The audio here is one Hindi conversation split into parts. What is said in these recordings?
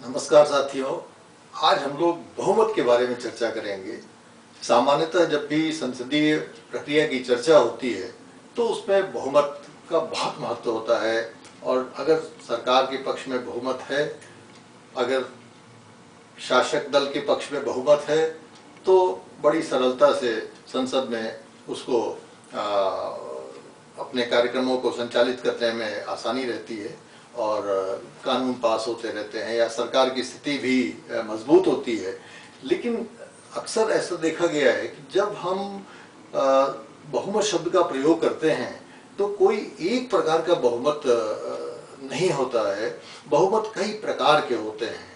नमस्कार साथियों, आज हम लोग बहुमत के बारे में चर्चा करेंगे। सामान्यतः जब भी संसदीय प्रक्रिया की चर्चा होती है तो उसमें बहुमत का बहुत महत्व होता है और अगर सरकार के पक्ष में बहुमत है, अगर शासक दल के पक्ष में बहुमत है तो बड़ी सरलता से संसद में उसको अपने कार्यक्रमों को संचालित करने में आसानी रहती है और कानून पास होते रहते हैं या सरकार की स्थिति भी मजबूत होती है। लेकिन अक्सर ऐसा देखा गया है कि जब हम बहुमत शब्द का प्रयोग करते हैं तो कोई एक प्रकार का बहुमत नहीं होता है, बहुमत कई प्रकार के होते हैं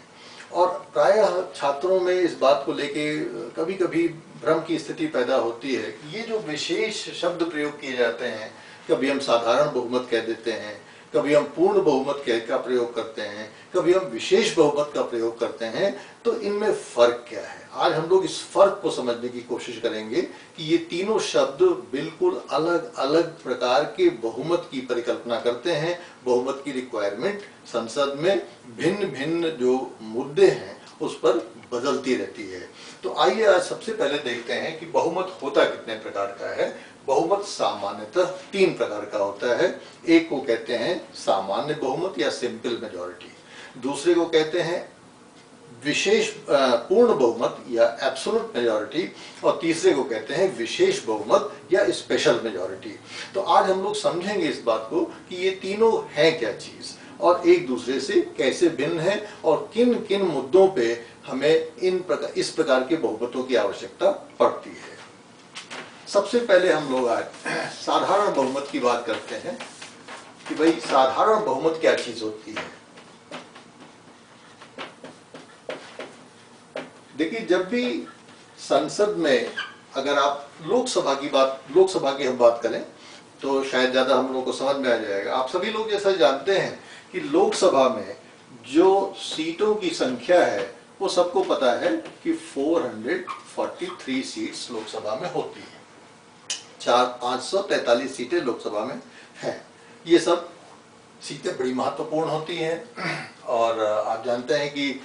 और प्रायः छात्रों में इस बात को लेके कभी कभी भ्रम की स्थिति पैदा होती है कि ये जो विशेष शब्द प्रयोग किए जाते हैं, कभी हम साधारण बहुमत कह देते हैं, कभी हम पूर्ण बहुमत का प्रयोग करते हैं, कभी हम विशेष बहुमत का प्रयोग करते हैं, तो इनमें फर्क क्या है। आज हम लोग इस फर्क को समझने की कोशिश करेंगे कि ये तीनों शब्द बिल्कुल अलग अलग प्रकार के बहुमत की परिकल्पना करते हैं। बहुमत की रिक्वायरमेंट संसद में भिन्न भिन्न जो मुद्दे हैं उस पर बदलती रहती है। तो आइए आज सबसे पहले देखते हैं कि बहुमत होता कितने प्रकार का है। बहुमत सामान्यतः तीन प्रकार का होता है। एक को कहते हैं सामान्य बहुमत या सिंपल मेजॉरिटी, दूसरे को कहते हैं विशेष पूर्ण बहुमत या एब्सोल्यूट मेजॉरिटी और तीसरे को कहते हैं विशेष बहुमत या स्पेशल मेजॉरिटी। तो आज हम लोग समझेंगे इस बात को कि ये तीनों हैं क्या चीज और एक दूसरे से कैसे भिन्न है और किन किन मुद्दों पे हमें इस प्रकार के बहुमतों की आवश्यकता पड़ती है। सबसे पहले हम लोग आज साधारण बहुमत की बात करते हैं कि भाई साधारण बहुमत क्या चीज होती है। देखिए, जब भी संसद में अगर आप लोकसभा की हम बात करें तो शायद ज्यादा हम लोगों को समझ में आ जाएगा। आप सभी लोग जैसा जानते हैं कि लोकसभा में जो सीटों की संख्या है वो सबको पता है कि 443 सीट्स लोकसभा में होती है। 543 सीटें लोकसभा में हैं। ये सब सीटें बड़ी महत्वपूर्ण होती हैं और आप जानते हैं कि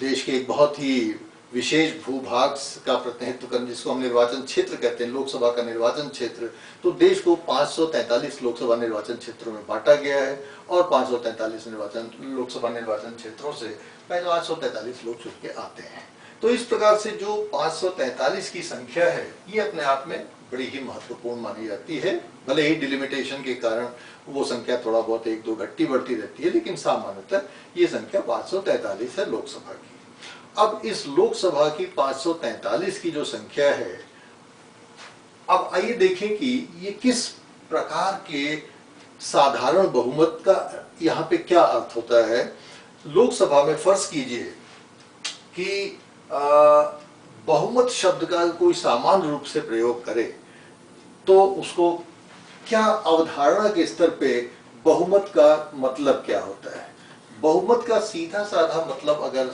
देश के एक बहुत ही विशेष भूभाग का प्रतिनिधित्व करने, जिसको हम निर्वाचन क्षेत्र कहते हैं, लोकसभा का निर्वाचन क्षेत्र, तो देश को 543 लोकसभा निर्वाचन क्षेत्रों में बांटा गया है और 543 लोकसभा निर्वाचन क्षेत्रों से 543 लोग चुन के आते हैं। तो इस प्रकार से जो 543 की संख्या है ये अपने आप में बड़ी ही महत्वपूर्ण मानी जाती है। भले ही डिलिमिटेशन के कारण वो संख्या थोड़ा बहुत एक दो घटती बढ़ती रहती है, लेकिन सामान्यतः ये संख्या 543 है लोकसभा की। अब इस लोकसभा की 543 की जो संख्या है, अब आइए देखें कि ये किस प्रकार के साधारण बहुमत का यहाँ पे क्या अर्थ होता है। लोकसभा में फर्ज कीजिए कि बहुमत शब्द का कोई सामान्य रूप से प्रयोग करे तो उसको क्या अवधारणा के स्तर पे बहुमत का मतलब क्या होता है। बहुमत का सीधा साधा मतलब अगर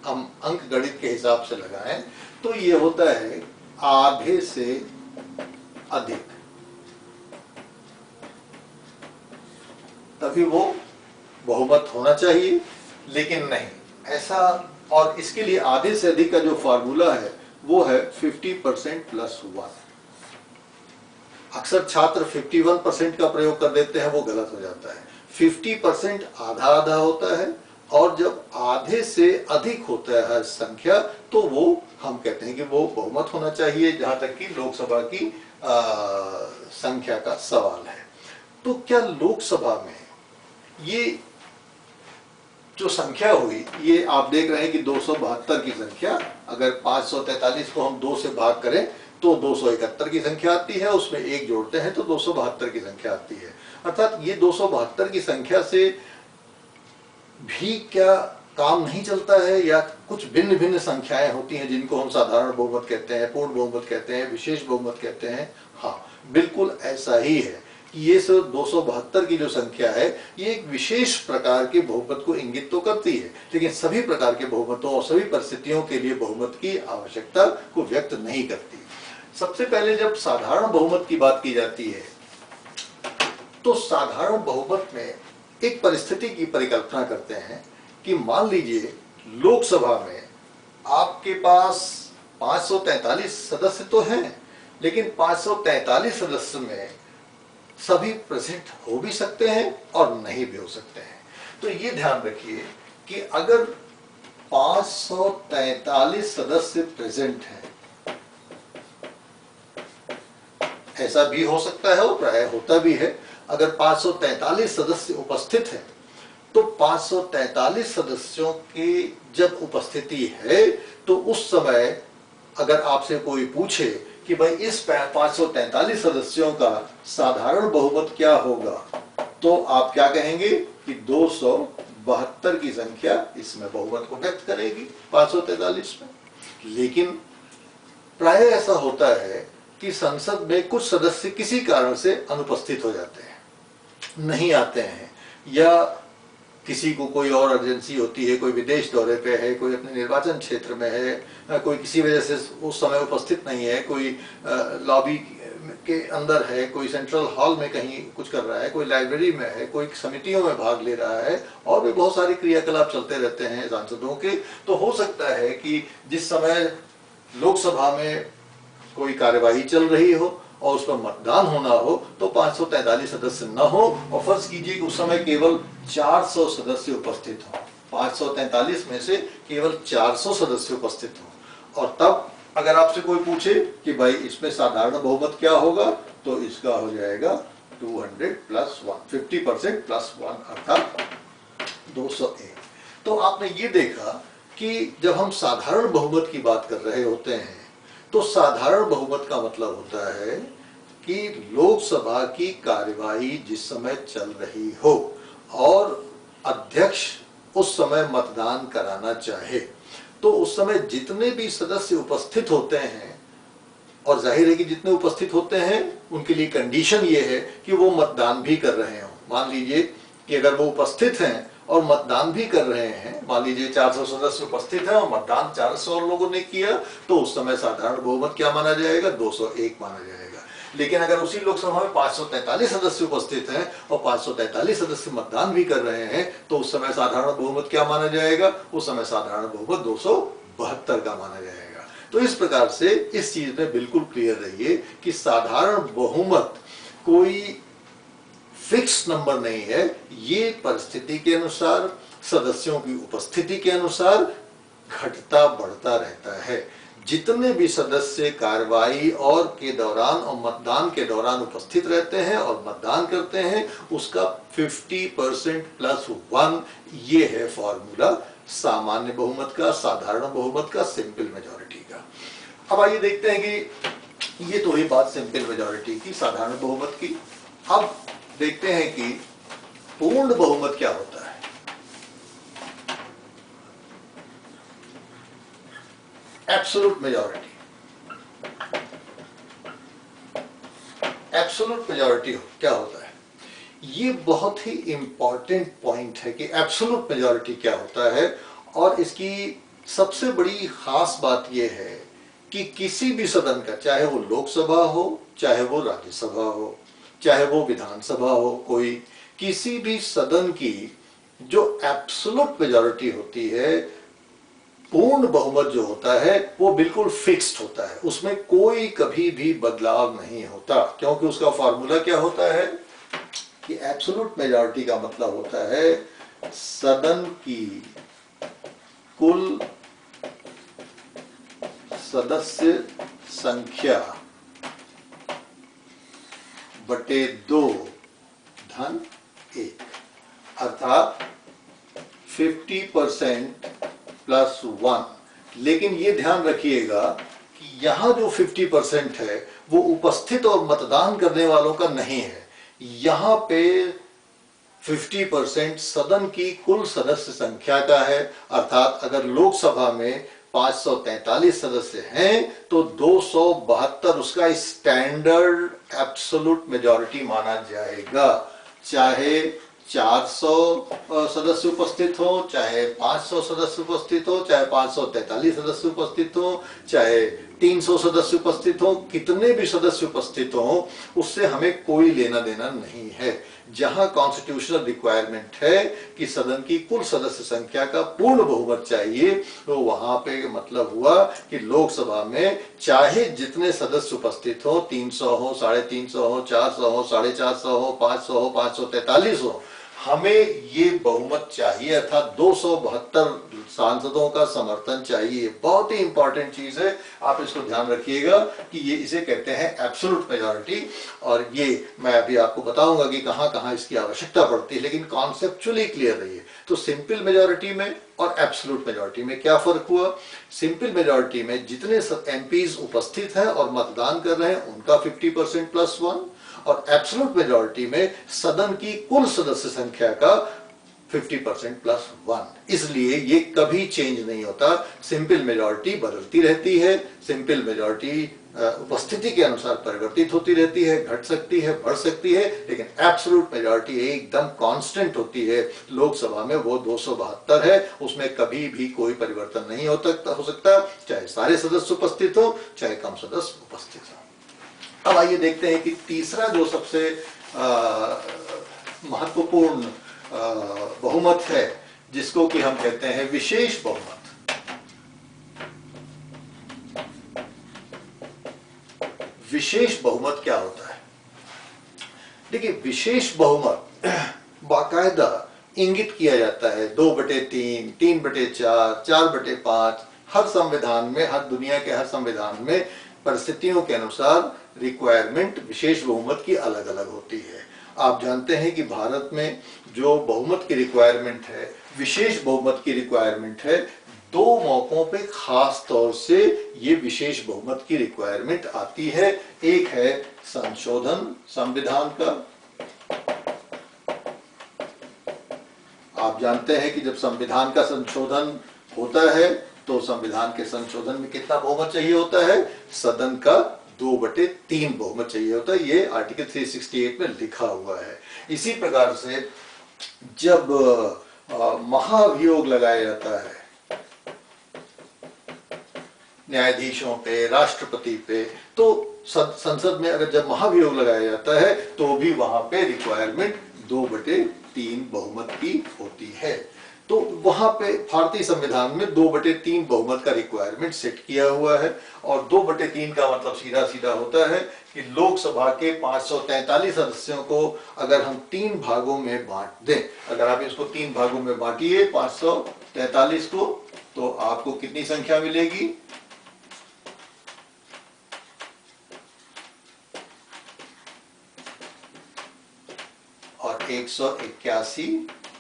हम अंक गणित के हिसाब से लगाएं तो ये होता है आधे से अधिक, तभी वो बहुमत होना चाहिए। लेकिन नहीं ऐसा, और इसके लिए आधे से अधिक का जो फार्मूला है वो है 50% + 1। अक्सर छात्र 51% का प्रयोग कर देते हैं, वो गलत हो जाता है। 50% आधा आधा होता है और जब आधे से अधिक होता है हर संख्या तो वो हम कहते हैं कि वो बहुमत होना चाहिए, जहां तक कि लोकसभा की संख्या का सवाल है। तो क्या लोकसभा में ये जो संख्या हुई, ये आप देख रहे हैं कि 272 की संख्या, अगर 543 को हम 2 से भाग करें तो 271 की संख्या आती है, उसमें 1 जोड़ते हैं तो 272 की संख्या आती है। अर्थात ये 272 की संख्या से भी क्या काम नहीं चलता है या कुछ भिन्न भिन्न संख्याएं होती हैं जिनको हम साधारण बहुमत कहते हैं, पूर्ण बहुमत कहते हैं, विशेष बहुमत कहते हैं। हाँ, बिल्कुल ऐसा ही है कि ये 272 की जो संख्या है ये एक विशेष प्रकार के बहुमत को इंगित तो करती है, लेकिन सभी प्रकार के बहुमतों और सभी परिस्थितियों के लिए बहुमत की आवश्यकता को व्यक्त नहीं करती। सबसे पहले जब साधारण बहुमत की बात की जाती है तो साधारण बहुमत में एक परिस्थिति की परिकल्पना करते हैं कि मान लीजिए लोकसभा में आपके पास 543 सदस्य तो हैं, लेकिन 543 सदस्य में सभी प्रेजेंट हो भी सकते हैं और नहीं भी हो सकते हैं। तो ये ध्यान रखिए कि अगर 543 सदस्य प्रेजेंट हैं, ऐसा भी हो सकता है और प्राय होता भी है, अगर 543 सदस्य उपस्थित हैं तो 543 सदस्यों की जब उपस्थिति है तो उस समय अगर आपसे कोई पूछे कि भाई इस 543 सदस्यों का साधारण बहुमत क्या होगा, तो आप क्या कहेंगे कि 272 की संख्या इसमें बहुमत को व्यक्त करेगी 543 में। लेकिन प्राय ऐसा होता है कि संसद में कुछ सदस्य किसी कारण से अनुपस्थित हो जाते हैं, नहीं आते हैं, या किसी को कोई और अर्जेंसी होती है, कोई विदेश दौरे पे है, कोई अपने निर्वाचन क्षेत्र में है, कोई किसी वजह से उस समय उपस्थित नहीं है, कोई लॉबी के अंदर है, कोई सेंट्रल हॉल में कहीं कुछ कर रहा है, कोई लाइब्रेरी में है, कोई समितियों में भाग ले रहा है, और भी बहुत सारे क्रियाकलाप चलते रहते हैं सांसदों के। तो हो सकता है कि जिस समय लोकसभा में कोई कार्यवाही चल रही हो और उस पर मतदान होना हो तो 543 सदस्य न हो, और फर्ज कीजिए कि उस समय केवल 400 सदस्य उपस्थित हो, 543 में से केवल 400 सदस्य उपस्थित हो, और तब अगर आपसे कोई पूछे कि भाई इसमें साधारण बहुमत क्या होगा, तो इसका हो जाएगा 200 प्लस 1, 50% प्लस 1 अर्थात 201। तो आपने ये देखा कि जब हम साधारण बहुमत की बात कर रहे होते हैं तो साधारण बहुमत का मतलब होता है कि लोकसभा की कार्यवाही जिस समय चल रही हो और अध्यक्ष उस समय मतदान कराना चाहे, तो उस समय जितने भी सदस्य उपस्थित होते हैं, और जाहिर है कि जितने उपस्थित होते हैं उनके लिए कंडीशन ये है कि वो मतदान भी कर रहे हों। मान लीजिए कि अगर वो उपस्थित हैं और मतदान भी कर रहे हैं, मान लीजिए 400 सदस्य उपस्थित हैं और मतदान 400 लोगों ने किया, तो उस समय साधारण बहुमत क्या माना जाएगा, 201 माना जाएगा। लेकिन अगर उसी लोकसभा में 543 सदस्य उपस्थित हैं और 543 सदस्य मतदान भी कर रहे हैं, तो उस समय साधारण बहुमत क्या माना जाएगा, उस समय साधारण बहुमत 272 का माना जाएगा। तो इस प्रकार से इस चीज में बिल्कुल क्लियर रहिए कि साधारण बहुमत कोई फिक्स नंबर नहीं है, ये परिस्थिति के अनुसार, सदस्यों की उपस्थिति के अनुसार घटता बढ़ता रहता है। जितने भी सदस्य कार्रवाई और के दौरान और मतदान के दौरान उपस्थित रहते हैं और मतदान करते हैं, उसका 50% प्लस 1, ये है फॉर्मूला सामान्य बहुमत का, साधारण बहुमत का, सिंपल मेजॉरिटी का। अब आइए देखते हैं कि ये तो हुई बात सिंपल मेजॉरिटी की, साधारण बहुमत की। अब देखते हैं कि पूर्ण बहुमत क्या होता है। एब्सोल्यूट मेजॉरिटी, एब्सोल्यूट मेजॉरिटी क्या होता है, ये बहुत ही इंपॉर्टेंट पॉइंट है कि एब्सोल्यूट मेजॉरिटी क्या होता है। और इसकी सबसे बड़ी खास बात यह है कि किसी भी सदन का, चाहे वो लोकसभा हो, चाहे वो राज्यसभा हो, चाहे वो विधानसभा हो, कोई किसी भी सदन की जो एब्सोल्यूट मेजॉरिटी होती है, पूर्ण बहुमत जो होता है, वो बिल्कुल फिक्स्ड होता है, उसमें कोई कभी भी बदलाव नहीं होता। क्योंकि उसका फॉर्मूला क्या होता है कि एब्सोल्यूट मेजॉरिटी का मतलब होता है सदन की कुल सदस्य संख्या बटे 2 धन 1, अर्थात 50% प्लस 1। लेकिन ये ध्यान रखिएगा कि यहां जो 50% है वो उपस्थित और मतदान करने वालों का नहीं है। यहां पे 50% सदन की कुल सदस्य संख्या का है, अर्थात अगर लोकसभा में 543 सदस्य हैं तो 272 उसका स्टैंडर्ड एब्सोल्यूट मेजॉरिटी माना जाएगा। चाहे 400 सदस्य उपस्थित हो, चाहे 500 सदस्य उपस्थित हो, चाहे 543 सदस्य उपस्थित हो, चाहे 300 सदस्य उपस्थित हो, कितने भी सदस्य उपस्थित हो, उससे हमें कोई लेना देना नहीं है। जहां कॉन्स्टिट्यूशनल रिक्वायरमेंट है कि सदन की कुल सदस्य संख्या का पूर्ण बहुमत चाहिए, तो वहां पे मतलब हुआ कि लोकसभा में चाहे जितने सदस्य उपस्थित हो, 300 हो, 350 हो, 400 हो, 450 हो, 500 हो, 543 हो, हमें ये बहुमत चाहिए, अर्थात 272 सांसदों का समर्थन चाहिए। बहुत ही इंपॉर्टेंट चीज है, आप इसको ध्यान रखिएगा कि ये इसे कहते हैं एब्सोल्यूट मेजॉरिटी। और ये मैं अभी आपको बताऊंगा कि कहां कहां इसकी आवश्यकता पड़ती है, लेकिन कॉन्सेप्चुअली क्लियर रहिए। तो सिंपल मेजॉरिटी में और एब्सोल्यूट मेजॉरिटी में क्या फर्क हुआ? सिंपल मेजॉरिटी में जितने एमपीज उपस्थित हैं और मतदान कर रहे हैं उनका 50% प्लस 1, और एब्सोल्यूट मेजॉरिटी में सदन की कुल सदस्य संख्या का 50% प्लस 1। इसलिए ये कभी चेंज नहीं होता, सिंपल मेजॉरिटी बदलती रहती है, सिंपल मेजॉरिटी उपस्थिति के अनुसार परिवर्तित होती रहती है, घट सकती है, बढ़ सकती है, लेकिन एब्सोल्यूट मेजॉरिटी एकदम कांस्टेंट होती है। लोकसभा में वो 272 है, उसमें कभी भी कोई परिवर्तन नहीं हो सकता, चाहे सारे सदस्य उपस्थित हो, चाहे कम सदस्य उपस्थित हो। अब आइए देखते हैं कि तीसरा जो सबसे महत्वपूर्ण बहुमत है, जिसको कि हम कहते हैं विशेष बहुमत। विशेश बहुमत क्या होता है? देखिए, विशेष बहुमत बाकायदा इंगित किया जाता है 2/3, 3/4, 4/5। हर संविधान में, हर दुनिया के हर संविधान में परिस्थितियों के अनुसार रिक्वायरमेंट विशेष बहुमत की अलग अलग होती है। आप जानते हैं कि भारत में जो बहुमत की रिक्वायरमेंट है, विशेष बहुमत की रिक्वायरमेंट है, 2 मौकों पे खास तौर से ये विशेष बहुमत की रिक्वायरमेंट आती है। एक है संशोधन संविधान का। आप जानते हैं कि जब संविधान का संशोधन होता है तो संविधान के संशोधन में कितना बहुमत चाहिए होता है? सदन का 2/3 बहुमत चाहिए होता है। ये आर्टिकल 368 में लिखा हुआ है। इसी प्रकार से जब महाभियोग लगाया जाता है न्यायाधीशों पे, राष्ट्रपति पे, तो संसद में अगर जब महाभियोग लगाया जाता है तो भी वहां पे रिक्वायरमेंट 2/3 बहुमत की होती है। तो वहां पे भारतीय संविधान में 2/3 बहुमत का रिक्वायरमेंट सेट किया हुआ है। और 2/3 का मतलब सीधा सीधा होता है कि लोकसभा के 543 सदस्यों को अगर हम 3 भागों में बांट दें, अगर आप इसको 3 भागों में बांटिए 543 को, तो आपको कितनी संख्या मिलेगी? और 181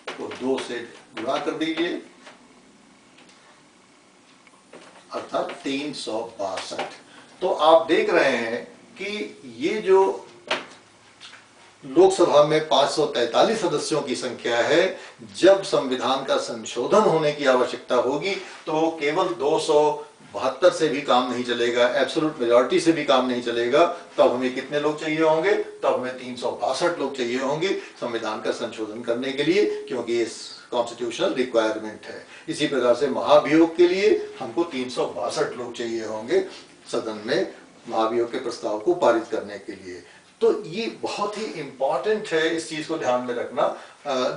को 2 से गुणा कर दीजिए, अर्थात 362। तो आप देख रहे हैं कि ये जो लोकसभा में 543 सदस्यों की संख्या है, जब संविधान का संशोधन होने की आवश्यकता होगी तो केवल 272 से भी काम नहीं चलेगा, एब्सोल्यूट मेजॉरिटी से भी काम नहीं चलेगा। तब हमें कितने लोग चाहिए होंगे? तब हमें 362 लोग चाहिए होंगे संविधान का संशोधन करने के लिए, क्योंकि इस कॉन्स्टिट्यूशनल रिक्वायरमेंट है। इसी प्रकार से महाभियोग के लिए हमको 362 लोग चाहिए होंगे सदन में महाभियोग के प्रस्ताव को पारित करने के लिए। तो ये बहुत ही इंपॉर्टेंट है, इस चीज को ध्यान में रखना।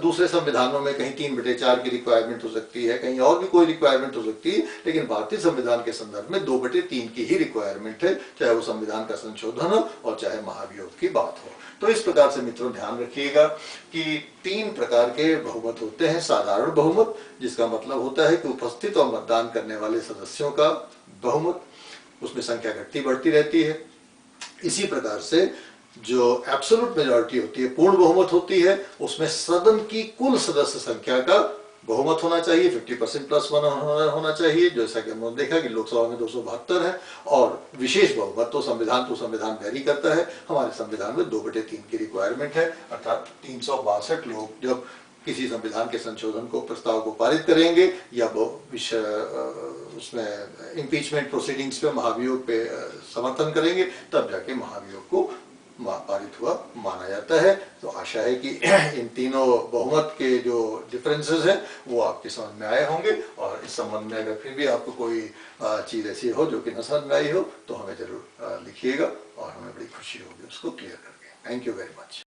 दूसरे संविधानों में कहीं 3/4 की रिक्वायरमेंट हो सकती है, कहीं और भी कोई रिक्वायरमेंट हो सकती है, लेकिन भारतीय संविधान के संदर्भ में 2/3 की ही रिक्वायरमेंट है, चाहे वो संविधान का संशोधन हो और चाहे महाभियोग की बात हो। तो इस प्रकार से मित्रों ध्यान रखिएगा कि 3 प्रकार के बहुमत होते हैं। साधारण बहुमत, जिसका मतलब होता है कि उपस्थित और मतदान करने वाले सदस्यों का बहुमत, उसमें संख्या घटती बढ़ती रहती है। इसी प्रकार से जो एब्सोल्यूट मेजॉरिटी होती है, पूर्ण बहुमत होती है, उसमें सदन की कुल सदस्य संख्या का बहुमत होना चाहिए, 50% प्लस 1 होना चाहिए, जैसा कि हमने देखा कि लोकसभा में 272 है। और विशेष बहुमत तो संविधान वेरी करता है। हमारे संविधान में 2/3 की रिक्वायरमेंट है, अर्थात 362 लोग जब किसी संविधान के संशोधन को प्रस्ताव को पारित करेंगे या उसमें इम्पीचमेंट प्रोसीडिंग्स पे, महाभियोग पे समर्थन करेंगे, तब जाके महाभियोग को पारित हुआ माना जाता है। तो आशा है कि इन तीनों बहुमत के जो डिफरेंसेस हैं वो आपके समझ में आए होंगे। और इस संबंध में अगर फिर भी आपको कोई चीज़ ऐसी हो जो कि न समझ में आई हो तो हमें जरूर लिखिएगा और हमें बड़ी खुशी होगी उसको क्लियर करके। Thank you very much.